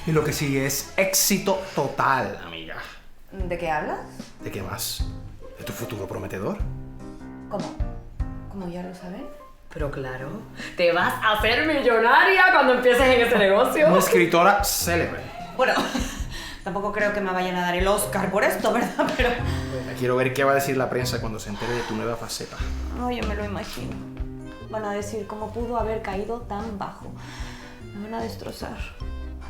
Y lo que sigue es éxito total, amiga. ¿De qué hablas? ¿De qué más? ¿De tu futuro prometedor? ¿Cómo? ¿Cómo ya lo saben? Pero claro, te vas a hacer millonaria cuando empieces en ese negocio. Una escritora célebre. Bueno, tampoco creo que me vayan a dar el Oscar por esto, ¿verdad? Pero... Quiero ver qué va a decir la prensa cuando se entere de tu nueva faceta. No, yo me lo imagino. Van a decir cómo pudo haber caído tan bajo. Me van a destrozar.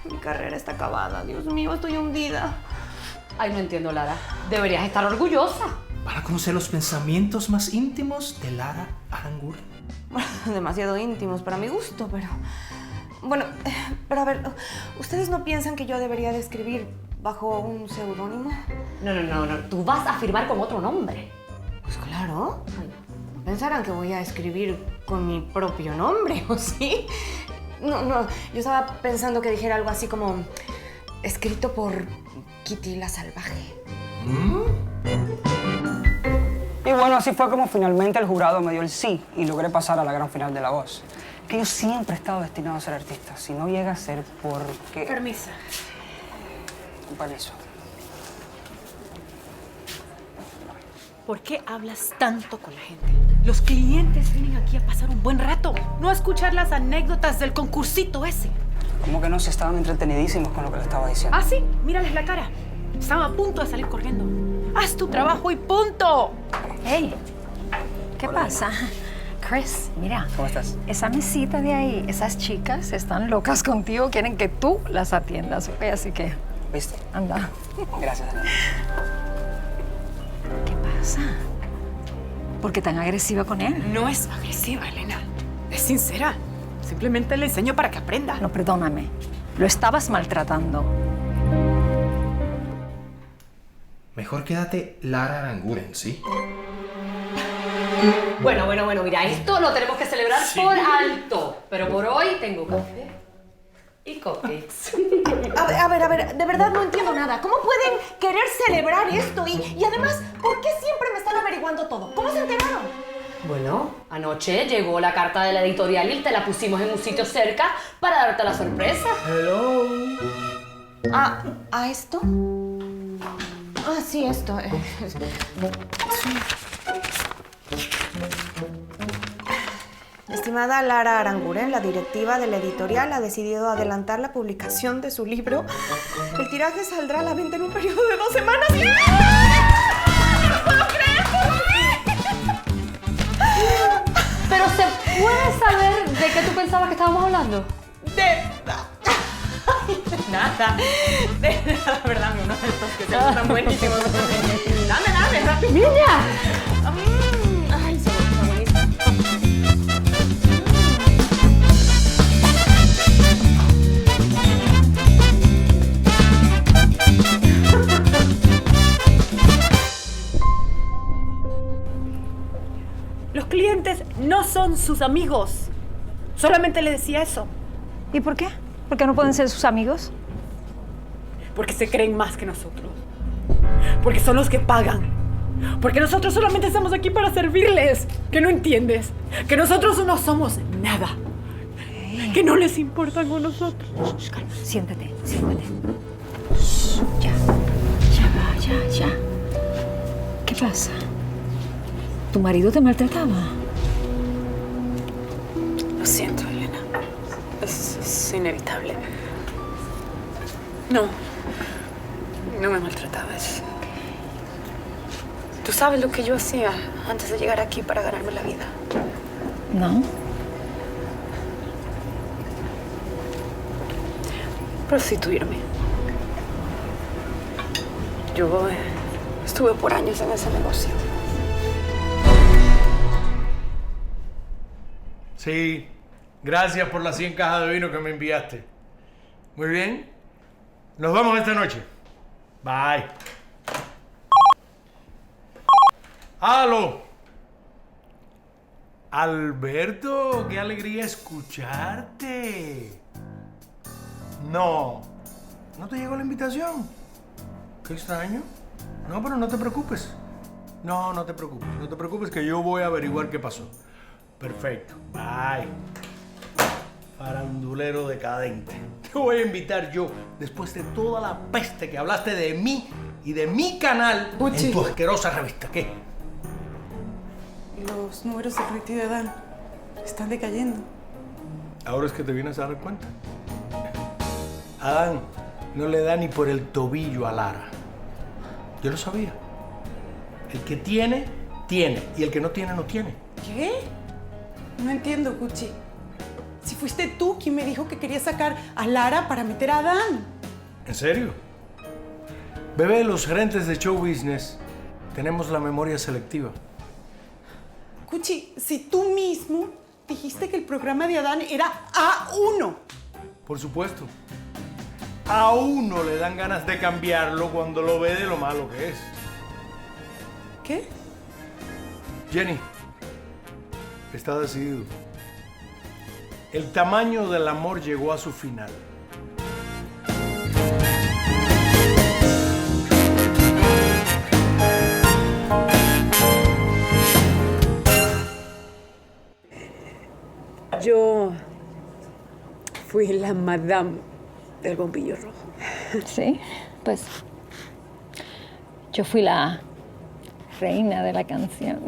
Ay, mi carrera está acabada. Dios mío, estoy hundida. Ay, no entiendo, Lara. Deberías estar orgullosa. Van a conocer los pensamientos más íntimos de Lara Aranguren. Bueno, demasiado íntimos para mi gusto, pero... Bueno, pero a ver, ¿ustedes no piensan que yo debería de escribir bajo un seudónimo? No. Tú vas a firmar con otro nombre. Pues claro. No pensarán que voy a escribir con mi propio nombre, ¿o sí? No, yo estaba pensando que dijera algo así como... escrito por Kitty la Salvaje. Y bueno, así fue como finalmente el jurado me dio el sí y logré pasar a la gran final de La Voz. Que yo siempre he estado destinado a ser artista. Si no llega a ser porque... Permiso. Un permiso. ¿Por qué hablas tanto con la gente? Los clientes vienen aquí a pasar un buen rato, no a escuchar las anécdotas del concursito ese. Como que no, se estaban entretenidísimos con lo que le estaba diciendo. ¿Ah, sí? Mírales la cara. Estaban a punto de salir corriendo. Haz tu trabajo y punto. Hey, ¿qué pasa? Chris, mira. ¿Cómo estás? Esa mesita de ahí, esas chicas están locas contigo, quieren que tú las atiendas, ¿ok? Así que, ¿Viste? anda. Gracias, Elena. ¿Qué pasa? ¿Por qué tan agresiva con él? No es agresiva, Elena. Es sincera. Simplemente le enseño para que aprenda. No, perdóname. Lo estabas maltratando. Mejor quédate Lara Aranguren, ¿sí? Bueno, mira, esto lo tenemos que celebrar por alto. Pero por hoy tengo café y cupcakes. A ver, de verdad no entiendo nada. ¿Cómo pueden querer celebrar esto? Y además, ¿por qué siempre me están averiguando todo? ¿Cómo se enteraron? Bueno, anoche llegó la carta de la editorial y te la pusimos en un sitio cerca para darte la sorpresa. Hello. ¿A esto? Ah, sí, esto. Estimada Lara Aranguren, la directiva de la editorial ha decidido adelantar la publicación de su libro. El tiraje saldrá a la venta en un periodo de 2 semanas. ¡No lo puedo creer! Pero ¿se puede saber de qué tú pensabas que estábamos hablando? Nada, verdad, uno de estos que se gustan buenísimos. Dame, rápido. ¡Niña! Ay, se está buenísimo. Los clientes no son sus amigos. Solamente le decía eso. ¿Y por qué? ¿Por qué no pueden ser sus amigos? Porque se creen más que nosotros. Porque son los que pagan. Porque nosotros solamente estamos aquí para servirles. ¿Que no entiendes? Que nosotros no somos nada. Que no les importan con nosotros. Calma, siéntate. Ya. ¿Qué pasa? ¿Tu marido te maltrataba? Lo siento, Elena. Es inevitable. No me maltrataba. ¿Tú sabes lo que yo hacía antes de llegar aquí para ganarme la vida? No. Prostituirme. Yo estuve por años en ese negocio. Sí, gracias por las 100 cajas de vino que me enviaste. Muy bien. Nos vemos esta noche. Bye. ¡Aló! Alberto, qué alegría escucharte. No te llegó la invitación. Qué extraño. No, pero no te preocupes. No te preocupes que yo voy a averiguar qué pasó. Perfecto. Bye. farandulero decadente. Te voy a invitar yo, después de toda la peste que hablaste de mí y de mi canal Puchi. en tu asquerosa revista. ¿Qué? Los números del rating de Adán están decayendo. Ahora es que te vienes a dar cuenta. Adán no le da ni por el tobillo a Lara. Yo lo sabía. El que tiene, tiene. Y el que no tiene, no tiene. ¿Qué? No entiendo, Gucci. Si fuiste tú quien me dijo que quería sacar a Lara para meter a Adán. ¿En serio? Bebé, los gerentes de show business tenemos la memoria selectiva. Gucci, si tú mismo dijiste que el programa de Adán era A1. Por supuesto. A uno le dan ganas de cambiarlo cuando lo ve de lo malo que es. ¿Qué? Jenny, está decidido. El tamaño del amor llegó a su final. Yo fui la madame del bombillo rojo. Sí, pues yo fui la reina de la canción.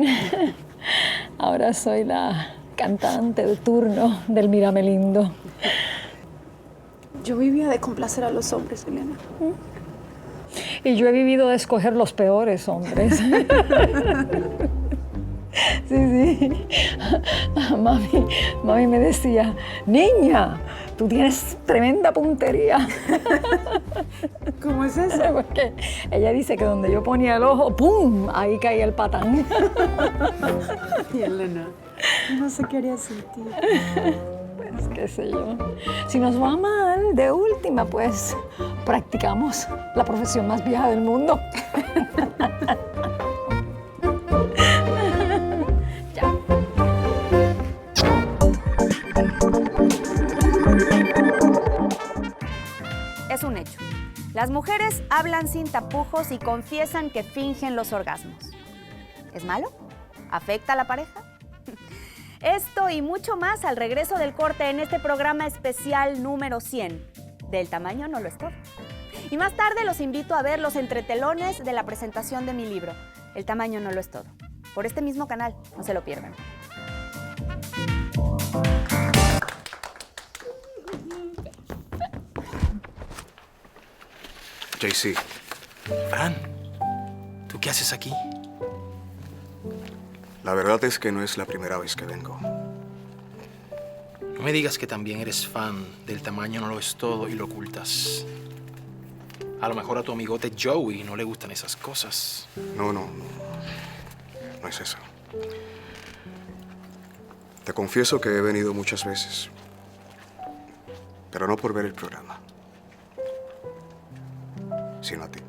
Ahora soy la cantante de turno del Mírame Lindo. Yo vivía de complacer a los hombres, Elena. Y yo he vivido de escoger los peores hombres. Sí. Mami me decía, niña, tú tienes tremenda puntería. ¿Cómo es eso? Porque ella dice que donde yo ponía el ojo, ¡pum!, ahí caía el patán. Y Elena, no sé qué haría sin ti. Pues qué sé yo. Si nos va mal, de última, pues practicamos la profesión más vieja del mundo. Es un hecho. Las mujeres hablan sin tapujos y confiesan que fingen los orgasmos. ¿Es malo? ¿Afecta a la pareja? Esto y mucho más al regreso del corte en este programa especial número 100. Del tamaño no lo es todo. Y más tarde los invito a ver los entretelones de la presentación de mi libro, El tamaño no lo es todo. Por este mismo canal, no se lo pierdan. JC. Fran, ¿tú qué haces aquí? La verdad es que no es la primera vez que vengo. No me digas que también eres fan del tamaño no lo es todo y lo ocultas. A lo mejor a tu amigote Joey no le gustan esas cosas. No es eso. Te confieso que he venido muchas veces, pero no por ver el programa, sino a ti.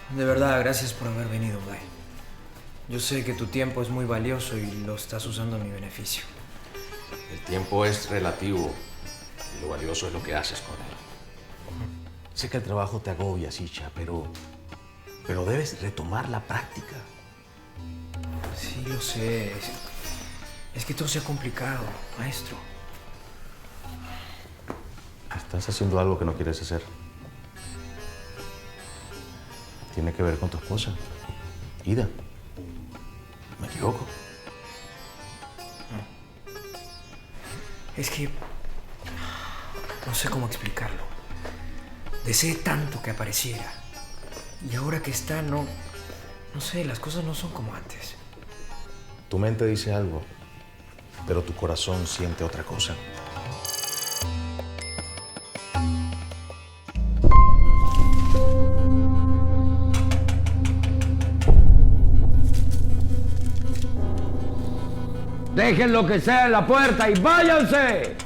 De verdad, gracias por haber venido, Guy. Yo sé que tu tiempo es muy valioso y lo estás usando a mi beneficio. El tiempo es relativo y lo valioso es lo que haces con él. Sé que el trabajo te agobia, Sicha, pero debes retomar la práctica. Sí, lo sé. Es que todo se ha complicado, maestro. Estás haciendo algo que no quieres hacer. Tiene que ver con tu esposa, Ida. ¿Me equivoco? Es que no sé cómo explicarlo. Deseé tanto que apareciera. Y ahora que está, no sé, las cosas no son como antes. Tu mente dice algo, pero tu corazón siente otra cosa. Dejen lo que sea en la puerta y váyanse.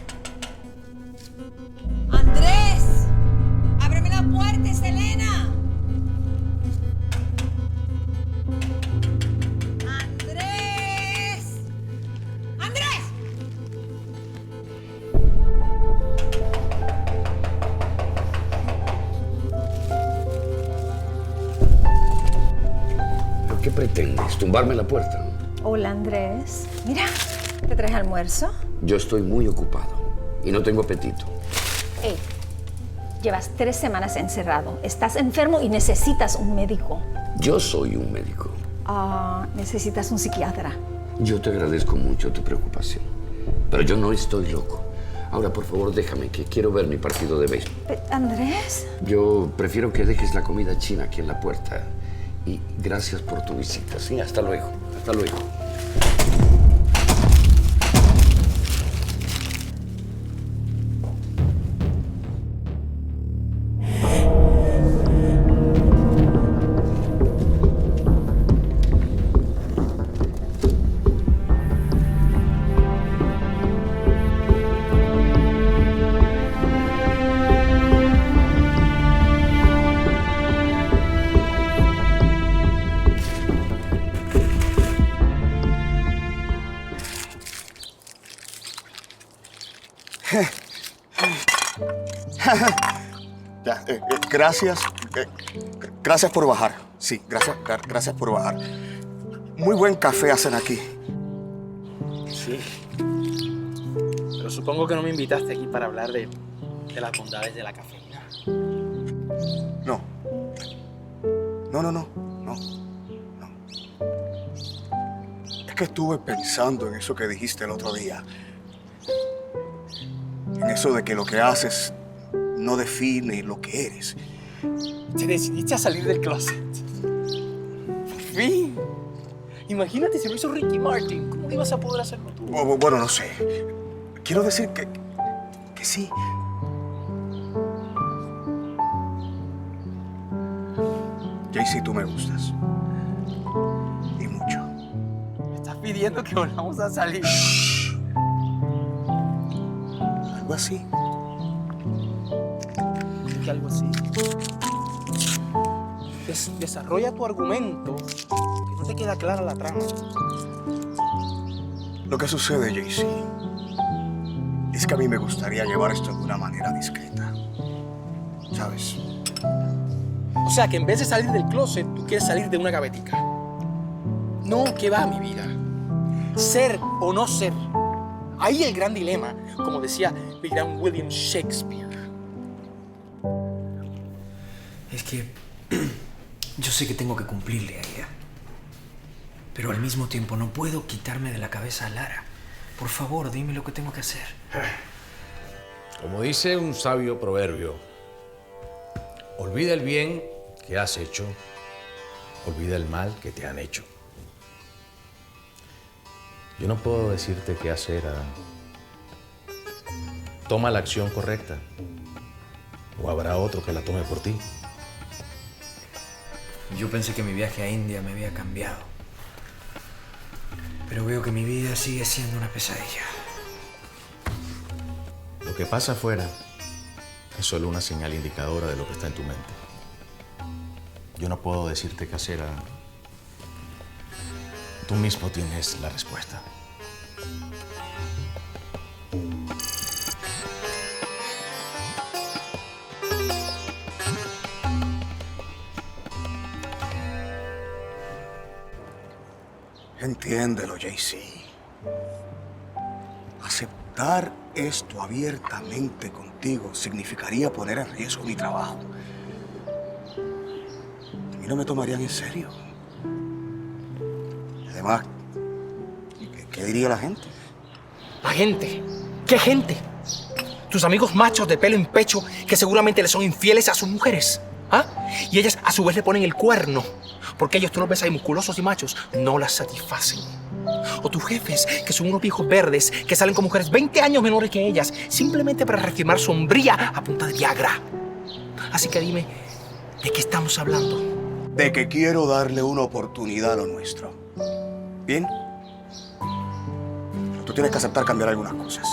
¡Andrés! ¡Ábreme la puerta, es Elena! ¡Andrés! ¡Andrés! pretendes? ¿Tumbarme la puerta? Hola, Andrés. Mira, ¿te traes almuerzo? Yo estoy muy ocupado y no tengo apetito. Hey, llevas 3 semanas encerrado. Estás enfermo y necesitas un médico. Yo soy un médico. Necesitas un psiquiatra. Yo te agradezco mucho tu preocupación, pero yo no estoy loco. Ahora, por favor, déjame, que quiero ver mi partido de béisbol. ¿Andrés? Yo prefiero que dejes la comida china aquí en la puerta. Y gracias por tu visita. Sí, hasta luego. Hasta luego. Ya, gracias. Gracias por bajar. Sí, gracias por bajar. Muy buen café hacen aquí. Sí. Pero supongo que no me invitaste aquí para hablar de las bondades de la cafeína. No. No. Es que estuve pensando en eso que dijiste el otro día. En eso de que lo que haces no define lo que eres. Te decidiste a salir del closet. Por fin. Imagínate si lo hizo Ricky Martin. ¿Cómo ibas a poder hacerlo tú? Bueno, no sé. Quiero decir que sí. Jaycee, tú me gustas. Y mucho. Me estás pidiendo que volvamos a salir. Shh. Algo así. Que algo así. Desarrolla tu argumento, que no te queda clara la trama. Lo que sucede, Jaycee, es que a mí me gustaría llevar esto de una manera discreta. ¿Sabes? O sea, que en vez de salir del closet, tú quieres salir de una gavetica. No, que va, mi vida. Ser o no ser. Ahí el gran dilema, como decía el gran William Shakespeare. Es que yo sé que tengo que cumplirle a ella. Pero al mismo tiempo no puedo quitarme de la cabeza a Lara. Por favor, dime lo que tengo que hacer. Como dice un sabio proverbio, olvida el bien que has hecho, olvida el mal que te han hecho. Yo no puedo decirte qué hacer, Adán. Toma la acción correcta, o habrá otro que la tome por ti. Yo pensé que mi viaje a India me había cambiado. Pero veo que mi vida sigue siendo una pesadilla. Lo que pasa afuera es solo una señal indicadora de lo que está en tu mente. Yo no puedo decirte qué hacer, Adán. Tú mismo tienes la respuesta. Entiéndelo, Jaycee. Aceptar esto abiertamente contigo significaría poner en riesgo mi trabajo. Y no me tomarían en serio. Además, ¿qué diría la gente? ¿La gente? ¿Qué gente? Tus amigos machos de pelo en pecho que seguramente le son infieles a sus mujeres. ¿Ah? Y ellas a su vez le ponen el cuerno. Porque ellos, tú los ves ahí musculosos y machos, no las satisfacen. O tus jefes, que son unos viejos verdes que salen con mujeres 20 años menores que ellas, simplemente para reafirmar su hombría a punta de Viagra. Así que dime, ¿de qué estamos hablando? De que quiero darle una oportunidad a lo nuestro. ¿Bien? Pero tú tienes que aceptar cambiar algunas cosas.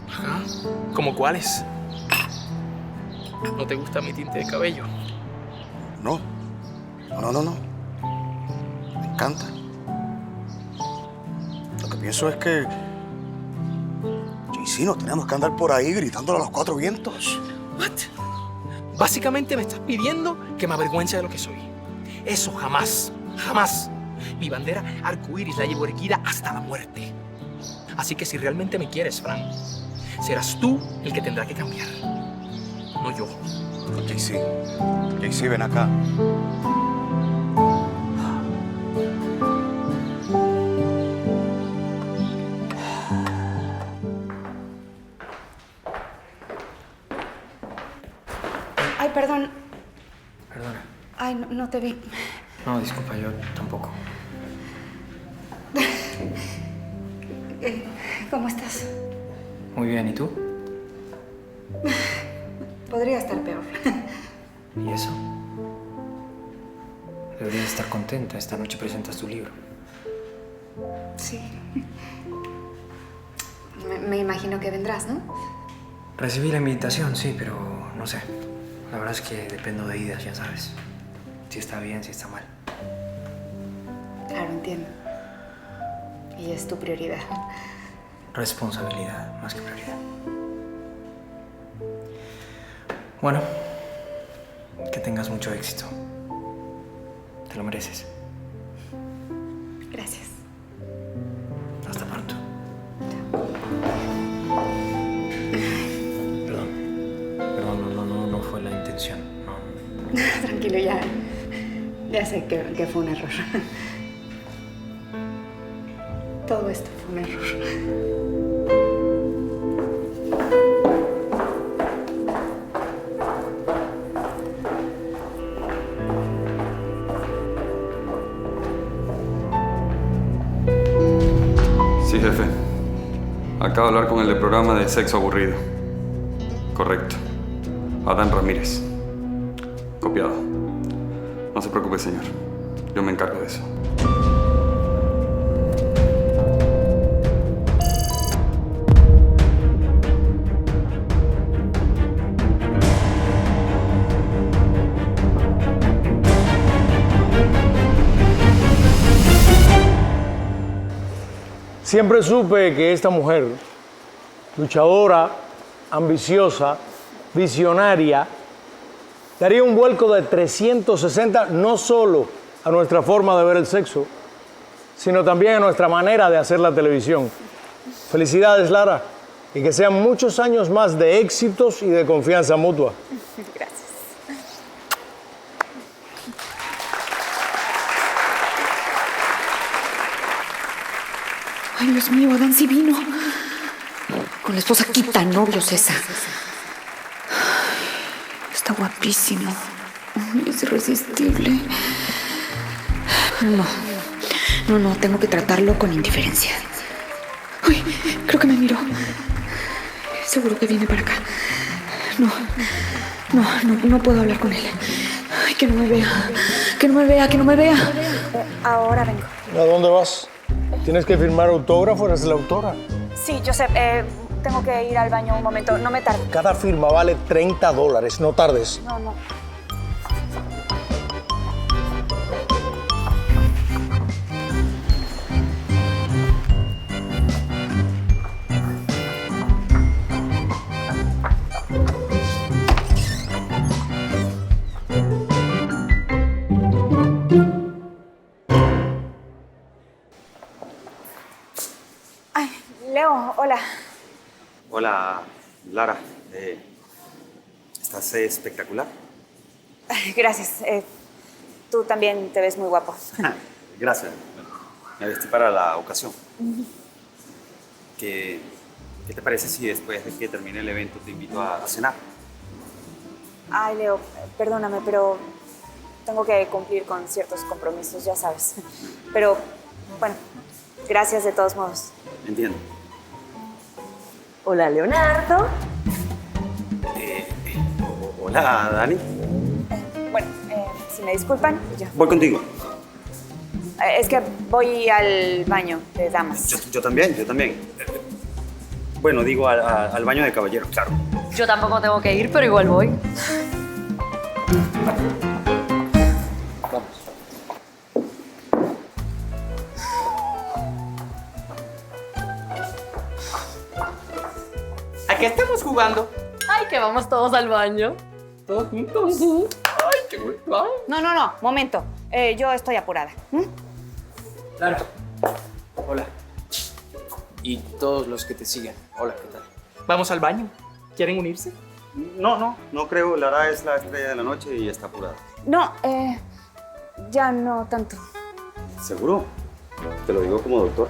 Ajá. ¿Cómo cuáles? ¿No te gusta mi tinte de cabello? No. Me encanta. Lo que pienso es que... Jaycee, no tenemos que andar por ahí gritándolo a los 4 vientos. ¿What? Básicamente me estás pidiendo que me avergüence de lo que soy. Eso jamás, Jamás. Mi bandera arcoíris la llevo erguida hasta la muerte. Así que si realmente me quieres, Fran, serás tú el que tendrá que cambiar, no yo. JC, ven acá. Ay, perdón. Perdona. Ay, no te vi. No, disculpa, yo tampoco. ¿Cómo estás? Muy bien, ¿y tú? Podría estar peor. ¿Y eso? Deberías estar contenta. Esta noche presentas tu libro. Sí. Me imagino que vendrás, ¿no? Recibí la invitación, sí, pero no sé. La verdad es que dependo de Ida, ya sabes. Si está bien, si está mal. Claro, entiendo. Y es tu prioridad. Responsabilidad, más que prioridad. Bueno, que tengas mucho éxito. Te lo mereces. Gracias. Hasta pronto. Perdón, no fue la intención. No. Tranquilo, ya sé que fue un error. Todo esto fue un error. Sí, jefe. Acabo de hablar con el del programa de sexo aburrido. Correcto. Adán Ramírez. Copiado. No se preocupe, señor. Yo me encargo de eso. Siempre supe que esta mujer, luchadora, ambiciosa, visionaria, daría un vuelco de 360 no solo a nuestra forma de ver el sexo, sino también a nuestra manera de hacer la televisión. Felicidades, Lara, y que sean muchos años más de éxitos y de confianza mutua. Gracias. Ay, Dios mío, Adán sí vino. Con la esposa quita novios esa. Está guapísimo. Ay, es irresistible. No, tengo que tratarlo con indiferencia. Uy, creo que me miró. Seguro que viene para acá. No puedo hablar con él. Ay, que no me vea. Ahora vengo. ¿A dónde vas? ¿Tienes que firmar autógrafo? ¿Eres la autora? Sí, Josep, tengo que ir al baño un momento. No me tardo. Cada firma vale $30. No tardes. No. Ay, Leo, hola. Hola, Lara. Estás espectacular. Ay, gracias. Tú también te ves muy guapo. Gracias. Me vestí para la ocasión. ¿Qué te parece si después de que termine el evento te invito a cenar? Ay, Leo, perdóname, pero tengo que cumplir con ciertos compromisos, ya sabes. Pero, bueno, gracias de todos modos. Entiendo. Hola, Leonardo. Hola, Dani. Bueno, si me disculpan, yo. Voy contigo. Es que voy al baño de damas. Yo también. Bueno, digo al baño de caballeros, claro. Yo tampoco tengo que ir, pero igual voy. ¿A qué estamos jugando? Ay, que vamos todos al baño. ¿Todos juntos? Ay, qué bueno. No, momento. Yo estoy apurada. Claro. Hola. Y todos los que te siguen. Hola, ¿qué tal? ¿Vamos al baño? ¿Quieren unirse? No creo. Lara es la estrella de la noche y está apurada. No, ya no tanto. ¿Seguro? Te lo digo como doctor.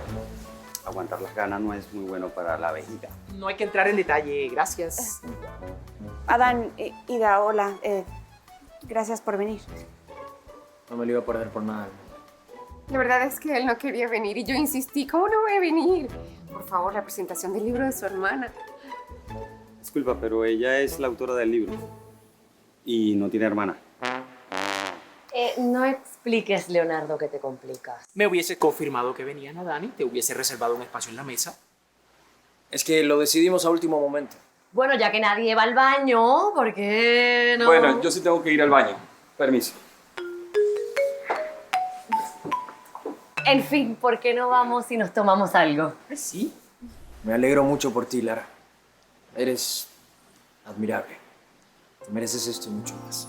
Aguantar las ganas no es muy bueno para la vejiga. No hay que entrar en detalle, gracias. Adán, Ida, hola. Gracias por venir. No me lo iba a perder por nada. La verdad es que él no quería venir y yo insistí, ¿cómo no voy a venir? Por favor, la presentación del libro de su hermana. Disculpa, pero ella es la autora del libro. Y no tiene hermana. No expliques, Leonardo, que te complicas. Me hubiese confirmado que venía Adán y te hubiese reservado un espacio en la mesa. Es que lo decidimos a último momento. Bueno, ya que nadie va al baño, ¿por qué no? Bueno, yo sí tengo que ir al baño. Permiso. En fin, ¿por qué no vamos y nos tomamos algo? Sí. Me alegro mucho por ti, Lara. Eres admirable. Te mereces esto y mucho más.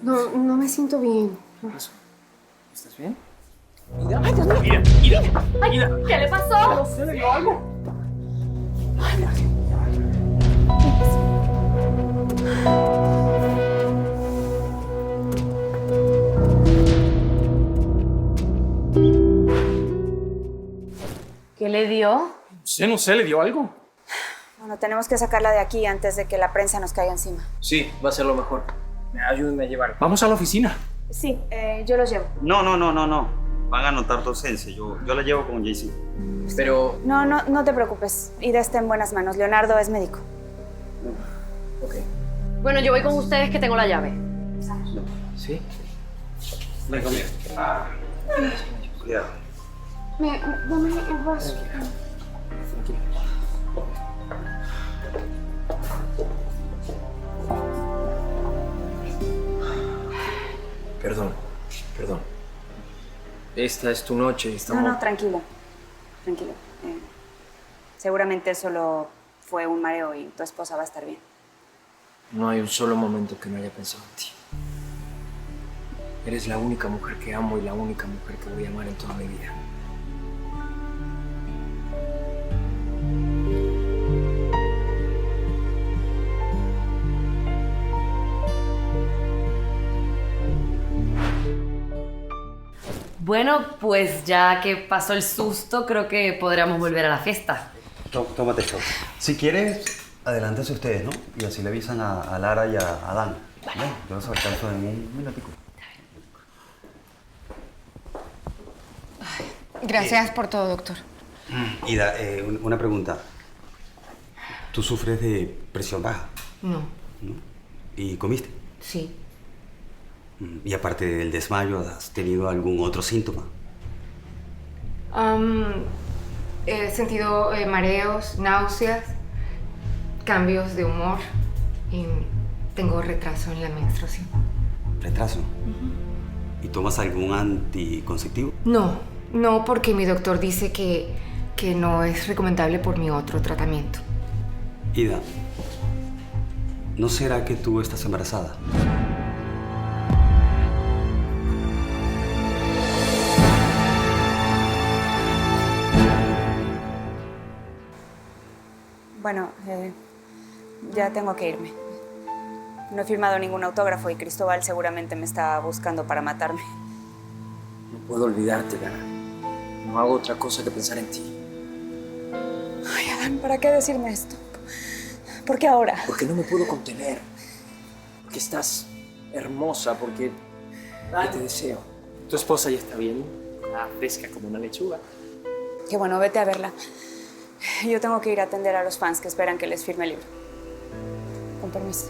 No me siento bien. ¿Estás bien? ¡Ay, Dios mío! Ida. Ay, ¿qué le pasó? No sé, le dio algo. ¿Qué le dio? No sé, le dio algo. Bueno, tenemos que sacarla de aquí antes de que la prensa nos caiga encima. Sí, va a ser lo mejor. Ayúdenme a llevar. Vamos a la oficina. Sí, yo los llevo. No. Van a anotar tu ausencia. Yo la llevo con JC. Pero... No te preocupes. Ida está en buenas manos. Leonardo es médico. Ok. Bueno, yo voy con ustedes que tengo la llave. ¿Sí? Ven conmigo. Cuidado. Dame el vaso. Perdón. Esta es tu noche. Estamos... No, tranquilo. Seguramente solo fue un mareo y tu esposa va a estar bien. No hay un solo momento que no haya pensado en ti. Eres la única mujer que amo y la única mujer que voy a amar en toda mi vida. Bueno, pues ya que pasó el susto, creo que podríamos volver a la fiesta. Tómate esto. Si quieres, adelántense ustedes, ¿no? Y así le avisan a Lara y a Adán. Vale. Yo los alcanzo en un minutico. Gracias por todo, doctor. Ida, una pregunta. ¿Tú sufres de presión baja? No. ¿Y comiste? Sí. Y aparte del desmayo, ¿has tenido algún otro síntoma? He sentido mareos, náuseas, cambios de humor y tengo retraso en la menstruación. ¿Retraso? ¿Y tomas algún anticonceptivo? No, porque mi doctor dice que no es recomendable por mi otro tratamiento. Ida, ¿no será que tú estás embarazada? Bueno, ya tengo que irme. No he firmado ningún autógrafo y Cristóbal seguramente me está buscando para matarme. No puedo olvidarte, Lara. No hago otra cosa que pensar en ti. Ay, Adán, ¿para qué decirme esto? ¿Por qué ahora? Porque no me puedo contener. Porque estás hermosa, porque te deseo. Tu esposa ya está bien, está fresca como una lechuga. Qué bueno, vete a verla. Yo tengo que ir a atender a los fans que esperan que les firme el libro. Con permiso.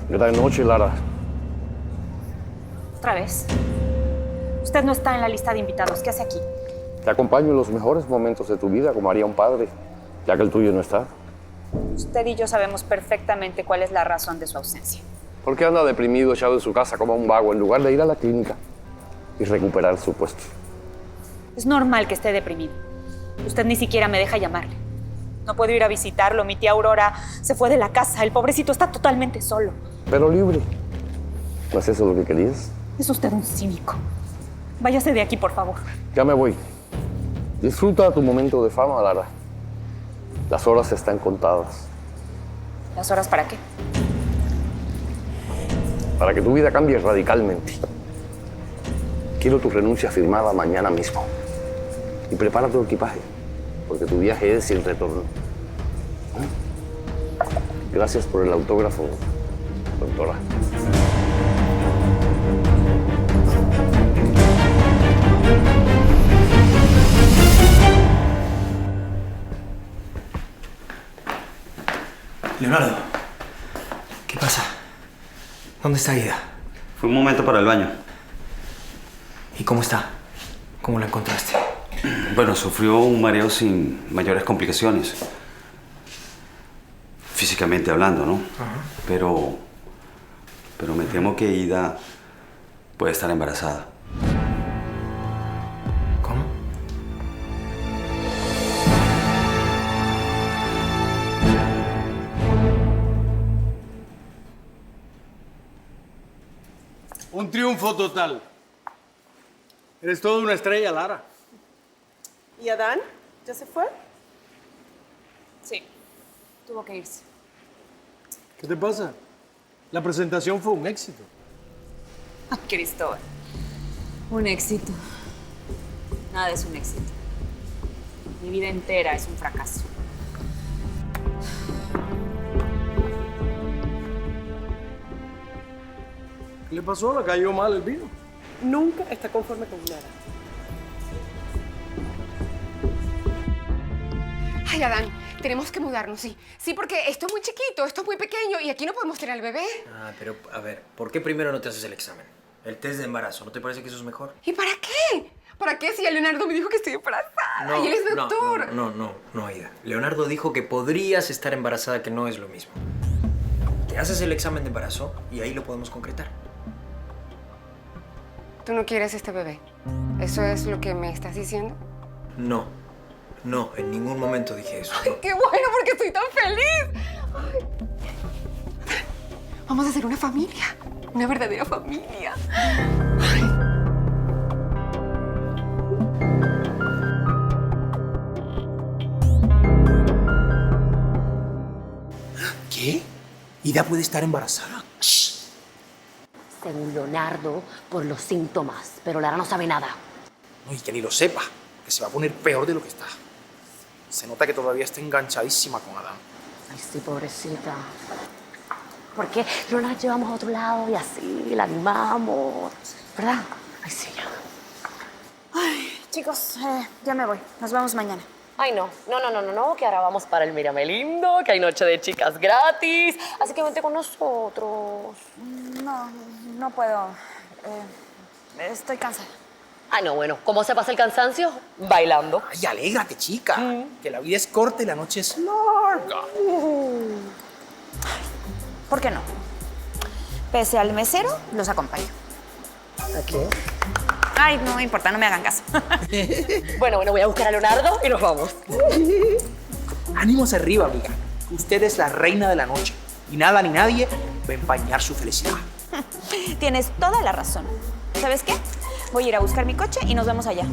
Gran noche, Lara. Otra vez. Usted no está en la lista de invitados. ¿Qué hace aquí? Te acompaño en los mejores momentos de tu vida, como haría un padre, ya que el tuyo no está. Usted y yo sabemos perfectamente cuál es la razón de su ausencia. ¿Por qué anda deprimido, echado en su casa como un vago, en lugar de ir a la clínica y recuperar su puesto? Es normal que esté deprimido. Usted ni siquiera me deja llamarle. No puedo ir a visitarlo. Mi tía Aurora se fue de la casa. El pobrecito está totalmente solo. Pero libre. ¿No es eso lo que querías? Es usted un cínico. Váyase de aquí, por favor. Ya me voy. Disfruta tu momento de fama, Lara. Las horas están contadas. ¿Las horas para qué? Para que tu vida cambie radicalmente. Quiero tu renuncia firmada mañana mismo. Y prepara tu equipaje, porque tu viaje es sin retorno. Gracias por el autógrafo, doctora. Leonardo, ¿qué pasa? ¿Dónde está Ida? Fue un momento para el baño. ¿Y cómo está? ¿Cómo la encontraste? Bueno, sufrió un mareo sin mayores complicaciones. Físicamente hablando, ¿no? Pero me temo que Ida puede estar embarazada. ¿Cómo? Un triunfo total. Eres toda una estrella, Lara. ¿Y Adán? ¿Ya se fue? Sí. Tuvo que irse. ¿Qué te pasa? La presentación fue un éxito. Ay, Cristóbal. Un éxito. Nada es un éxito. Mi vida entera es un fracaso. ¿Qué le pasó? ¿Le cayó mal el vino? Nunca está conforme con nada. Ay, Adán, tenemos que mudarnos, sí. Sí, porque esto es muy chiquito, esto es muy pequeño y aquí no podemos tener al bebé. Ah, pero a ver, ¿por qué primero no te haces el examen? El test de embarazo, ¿no te parece que eso es mejor? ¿Y para qué? ¿Para qué si ya Leonardo me dijo que estoy embarazada y él es doctor? No, Aida. Leonardo dijo que podrías estar embarazada, que no es lo mismo. Te haces el examen de embarazo y ahí lo podemos concretar. ¿Tú no quieres este bebé? ¿Eso es lo que me estás diciendo? No, en ningún momento dije eso. ¡Ay, qué bueno, porque estoy tan feliz! Ay. Vamos a hacer una familia, una verdadera familia. Ay. ¿Qué? ¿Ida puede estar embarazada? Según Leonardo, por los síntomas, pero Lara no sabe nada. No, y que ni lo sepa, que se va a poner peor de lo que está. Se nota que todavía está enganchadísima con Adán. Ay, sí, pobrecita. ¿Por qué no la llevamos a otro lado y así la animamos? ¿Verdad? Ay, sí, ya. Ay, chicos, ya me voy. Nos vemos mañana. Ay, no, que ahora vamos para el Mírame Lindo, que hay noche de chicas gratis. Así que vente con nosotros. No puedo. Estoy cansada. Ay, no, bueno, ¿cómo se pasa el cansancio? Bailando. Ay, alégrate, chica. Que la vida es corta y la noche es larga. ¿Por qué no? Pese al mesero, los acompaño. ¿A qué? Ay, no me importa, no me hagan caso. Bueno, voy a buscar a Leonardo y nos vamos. Ánimos arriba, amiga. Usted es la reina de la noche. Y nada ni nadie va a empañar su felicidad. Tienes toda la razón. ¿Sabes qué? Voy a ir a buscar mi coche y nos vemos allá.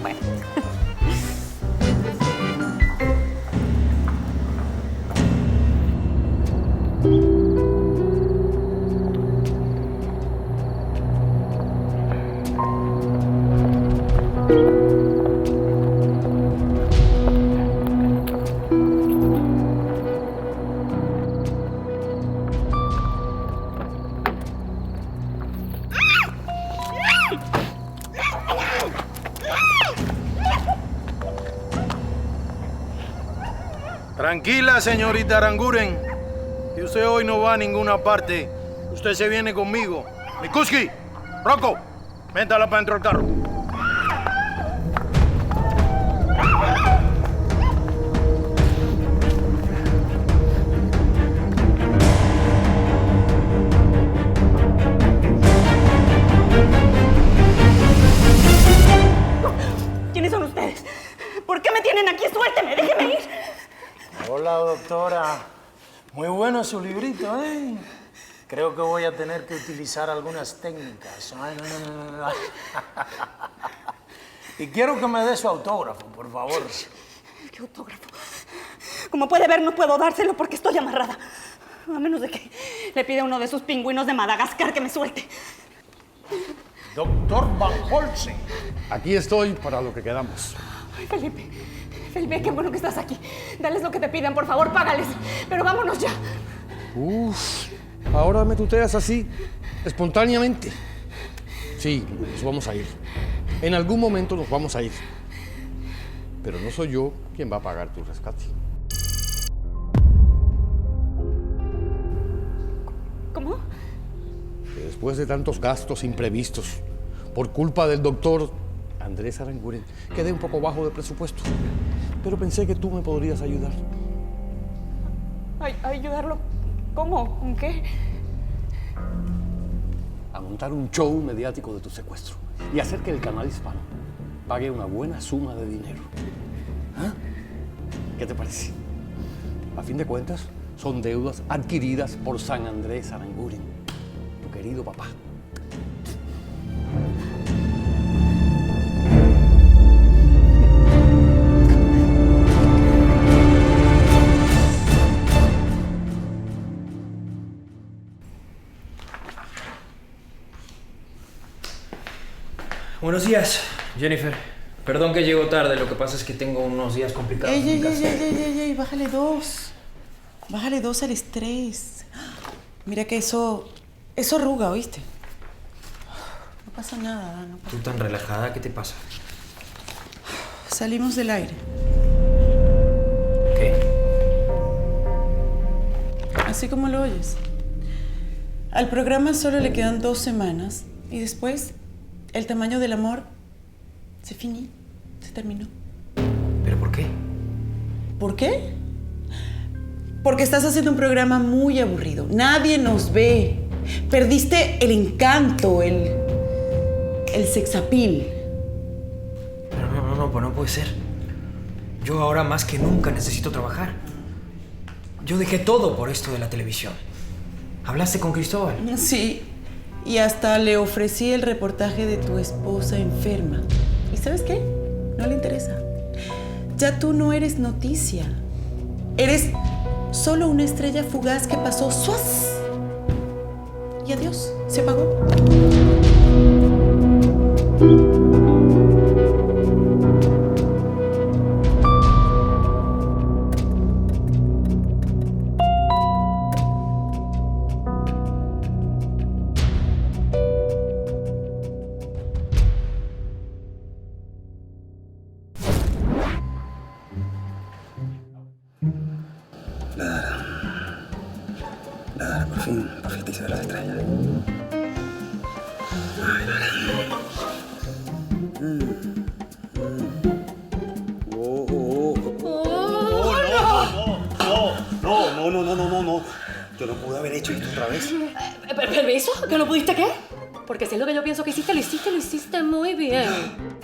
Bueno. Tranquila, señorita Aranguren. Si usted hoy no va a ninguna parte, usted se viene conmigo. Mikuski, Rocco, métala para dentro del carro. ¿Quiénes son ustedes? ¿Por qué me tienen aquí? Suélteme, déjeme ir. Hola, doctora. Muy bueno su librito, ¿eh? Creo que voy a tener que utilizar algunas técnicas. Y quiero que me dé su autógrafo, por favor. ¿Qué autógrafo? Como puede ver, no puedo dárselo porque estoy amarrada. A menos de que le pida a uno de esos pingüinos de Madagascar que me suelte. Doctor Van Holzen. Aquí estoy para lo que quedamos. Ay, Felipe. Felipe, qué bueno que estás aquí. Dales lo que te piden, por favor, págales. Pero vámonos ya. Uf, ahora me tuteas así, espontáneamente. Sí, nos vamos a ir. En algún momento nos vamos a ir. Pero no soy yo quien va a pagar tu rescate. ¿Cómo? Que después de tantos gastos imprevistos, por culpa del doctor Andrés Aranguren, quedé un poco bajo de presupuesto. Pero pensé que tú me podrías ayudar. ¿Ayudarlo? ¿Cómo? ¿En qué? A montar un show mediático de tu secuestro y hacer que el canal hispano pague una buena suma de dinero. ¿Ah? ¿Qué te parece? A fin de cuentas, son deudas adquiridas por San Andrés Aranguren, tu querido papá. Buenos días, Jennifer. Perdón que llego tarde, lo que pasa es que tengo unos días complicados en casa. Ey, bájale 2. Bájale 2 al estrés. Mira que eso arruga, ¿oíste? No pasa nada, no pasa. Tú tan relajada, ¿qué te pasa? Salimos del aire. ¿Qué? Así como lo oyes. Al programa solo le quedan 2 semanas y después el tamaño del amor se terminó. ¿Pero por qué? ¿Por qué? Porque estás haciendo un programa muy aburrido. Nadie nos ve. Perdiste el encanto, el sexapil. Pero pues no puede ser. Yo ahora más que nunca necesito trabajar. Yo dejé todo por esto de la televisión. ¿Hablaste con Cristóbal? Sí. Y hasta le ofrecí el reportaje de tu esposa enferma. ¿Y sabes qué? No le interesa. Ya tú no eres noticia. Eres solo una estrella fugaz que pasó ¡suas! Y adiós, se apagó. Por fin te hice ver las estrellas. Ay, No. Yo no pude haber hecho esto otra vez. ¿Permiso? ¿Que no pudiste qué? Porque si es lo que yo pienso que hiciste, lo hiciste muy bien.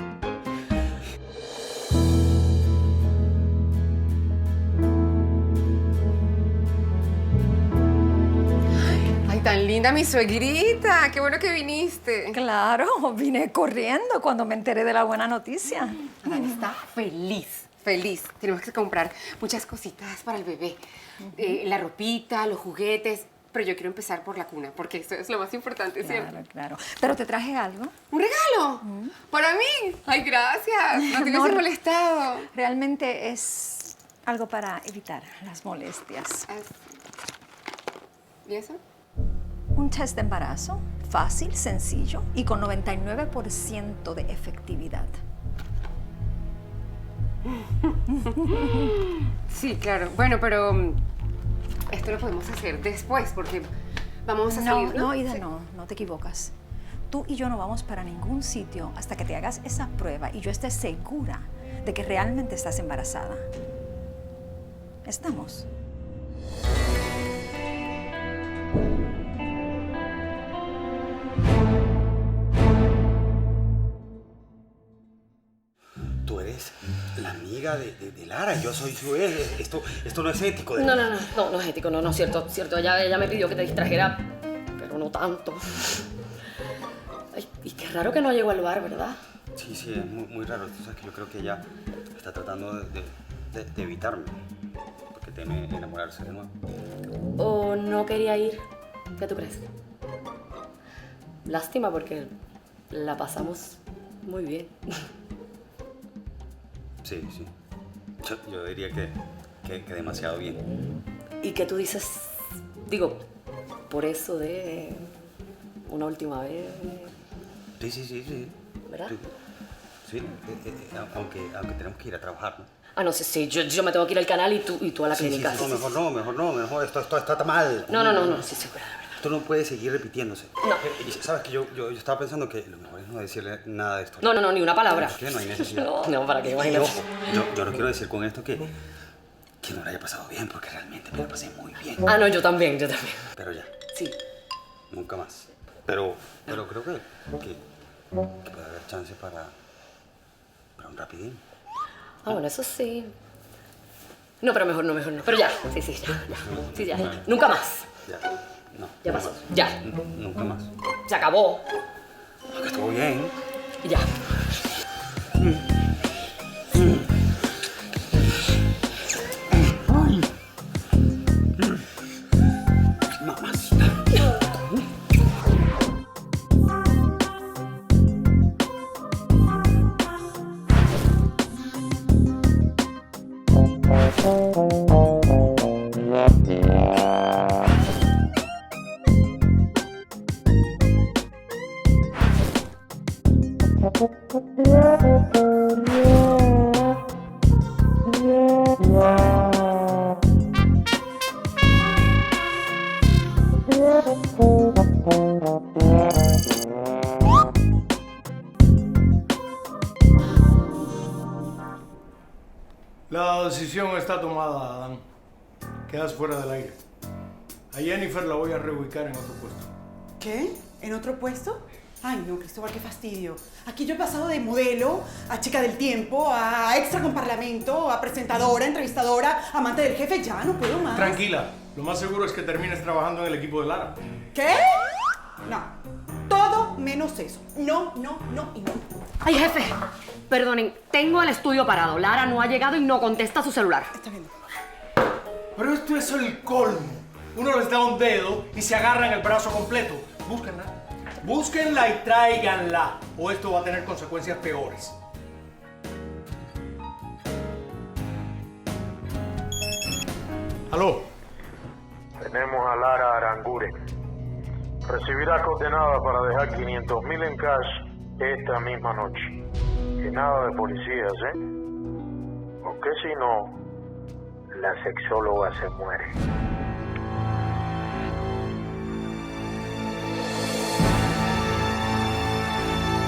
Tan linda mi suegrita, qué bueno que viniste. Claro, vine corriendo cuando me enteré de la buena noticia. Adán está feliz. Tenemos que comprar muchas cositas para el bebé. La ropita, los juguetes. Pero yo quiero empezar por la cuna, porque esto es lo más importante, ¿cierto? Claro. Pero te traje algo. ¿Un regalo? ¿Para mí? Ay, gracias. No te hubieses molestado. Realmente es algo para evitar las molestias. ¿Y eso? Un test de embarazo, fácil, sencillo y con 99% de efectividad. Sí, claro. Bueno, pero esto lo podemos hacer después porque vamos a salir, ¿no? No, Ida, no te equivocas. Tú y yo no vamos para ningún sitio hasta que te hagas esa prueba y yo esté segura de que realmente estás embarazada. ¿Estamos? Tú eres la amiga de Lara, yo soy su ex. Esto no es ético. No es ético, no es cierto. Ella me pidió que te distrajera, pero no tanto. Ay, y qué raro que no llegó al bar, ¿verdad? Sí, es muy raro. Tú sabes que yo creo que ella está tratando de evitarme, porque teme enamorarse de nuevo. ¿O no quería ir? ¿Qué tú crees? Lástima porque la pasamos muy bien. Sí. Yo diría que demasiado bien. ¿Y qué tú dices? Digo, por eso de una última vez. Sí. ¿Verdad? Sí, aunque tenemos que ir a trabajar, ¿no? Ah, no sé, sí, yo me tengo que ir al canal y tú a la clínica. Sí, mejor, esto está mal. No, sí, verdad. Esto no puede seguir repitiéndose. No. ¿Sabes que yo estaba pensando que lo mejor es no decirle nada de esto? No, ni una palabra. ¿Por qué? No hay necesidad. No, ¿para qué? Imagínate. Yo no quiero decir con esto que no le haya pasado bien, porque realmente me la pasé muy bien. Ah, no, yo también. Pero ya. Sí. Nunca más. Pero creo que puede haber chance para un rapidín. Ah, bueno, eso sí. No, pero mejor no. Pero ya, sí, ya. Nunca más. Ya. No. Ya pasó. Ya. Nunca más. Se acabó. Que estuvo bien. Ya. Mamacita. La decisión está tomada, Adán. Quedas fuera del aire. A Jennifer la voy a reubicar en otro puesto. ¿Qué? ¿En otro puesto? Ay, no, Cristóbal, qué fastidio. Aquí yo he pasado de modelo a chica del tiempo, a extra con parlamento, a presentadora, entrevistadora, amante del jefe. Ya no puedo más. Tranquila. Lo más seguro es que termines trabajando en el equipo de Lara. ¿Qué? No. Todo menos eso. No y no. Ay, jefe. Perdonen, tengo el estudio parado. Lara no ha llegado y no contesta su celular. Está bien. Pero esto es el colmo. Uno les da un dedo y se agarran el brazo completo. Búsquenla y tráiganla. O esto va a tener consecuencias peores. ¿Aló? Tenemos a Lara Aranguren. Recibirá coordenadas para dejar 500,000 en cash esta misma noche. Y nada de policías, Porque si no, la sexóloga se muere.